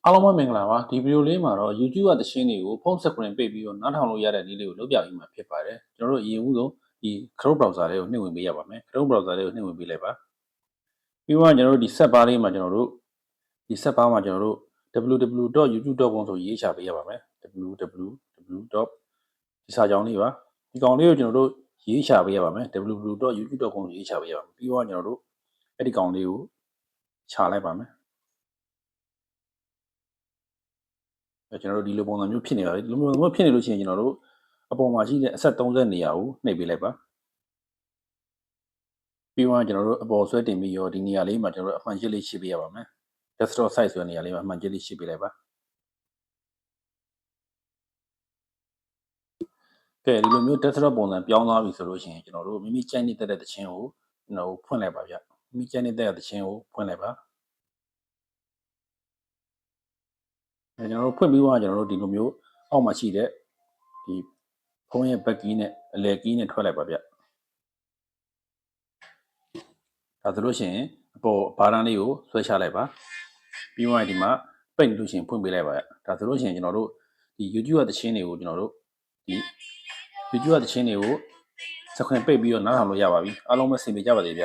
အားလုံးပဲမင်္ဂလာပါဒီဗီဒီယိုလေးမှာတော့ YouTube ကသချင်းတွေကိုဖုန်းစကွန်ပိတ်ပြီးတော့နားထောင်လို့ရတဲ့နည်းလေးကိုလုပ်ပြပေးမှာဖြစ်ပါတယ်ကျွန်တော်တို့အရင်ဦးဆုံးဒီ Chrome browser လေးကိုနှိပ်ဝင်ပေးရပါမယ် Chrome browser လေးကိုနှိပ်ဝင်ပေးလိုက်ပါပြီးတော့ကျွန်တော်တို့ဒီ set bar လေးမှာကျွန်တော်တို့ဒီ set bar မှာကျွန်တော်တို့ www.youtube.com ဆိုရေးချပေးရပါမယ် www. ဒီစာကြောင်းလေးပါဒီကောင်လေးကိုကျွန်တော်တို့ရေးချပေးရပါမယ် www.youtube.com ရေးချပေးရပါမယ်ပြီးတော့ကျွန်တော်တို့အဲ့ဒီကောင်လေးကိုချလိုက်ပါမယ်ကျွန်တော်တို့ဒီလိုပုံစံမျိုးဖြစ်နေပါလေဒီလိုပုံစံမျိုးဖြစ်နေလို့ရှိရင်ကျွန်တော်တို့အပေါ်မှာရှိတဲ့အဆက်30နေရာကိုနှိပ်ပေးလိုက်ပါပြီးတော့ကျွန်တော်တို့အပေါ်ဆွဲတင်ပြီးရောဒီနေရာလေးမှာကျွန်တော်တို့အမှန်ချက်လေးရှင်းပေးရပါမယ် desktop site ဆိုတဲ့နေရာလေးမှာအမှန်ချက်လေးရှင်းပေးလိုက်ပါကဲဒီလိုမျိုး desktop ပုံစံပြောင်းသွားပြီဆိုလို့ရှိရင်ကျွန်တော်တို့မိမိကြိုက်နေတဲ့သချင်းကိုကျွန်တော်တို့ဖွင့်လိုက်ပါဗျမိမိကြိုက်နေတဲ့သချင်းကိုဖွင့်လိုက်ပါကျွန်တော်တို့ဖွင့်ပြီးတော့ကျွန်တော်တို့ဒီလိုမျိုးအောက်မှာရှိတဲ့ဒီဖုန်းရဲ့ back key နဲ့အလယ် key နဲ့ထွက်လိုက်ပါဗျဒါဆိုလို့ရှိရင်အပေါ်ဘားတန်းလေးကိုဆွဲချလိုက်ပါပြီးတော့ဒီမှာပိတ်လို့ရှိရင်ဖွင့်ပေးလိုက်ပါဗျဒါဆိုလို့ရှိရင်ကျွန်တော်တို့ဒီ YouTube ကသချင်းတွေကိုကျွန်တော်တို့ဒီ YouTube ကသချင်းတွေကိုစခွင့်ပိတ်ပြီးတော့နားထောင်လို့ရပါပြီအားလုံးပဲဆင်ပြေကြပါစေဗျ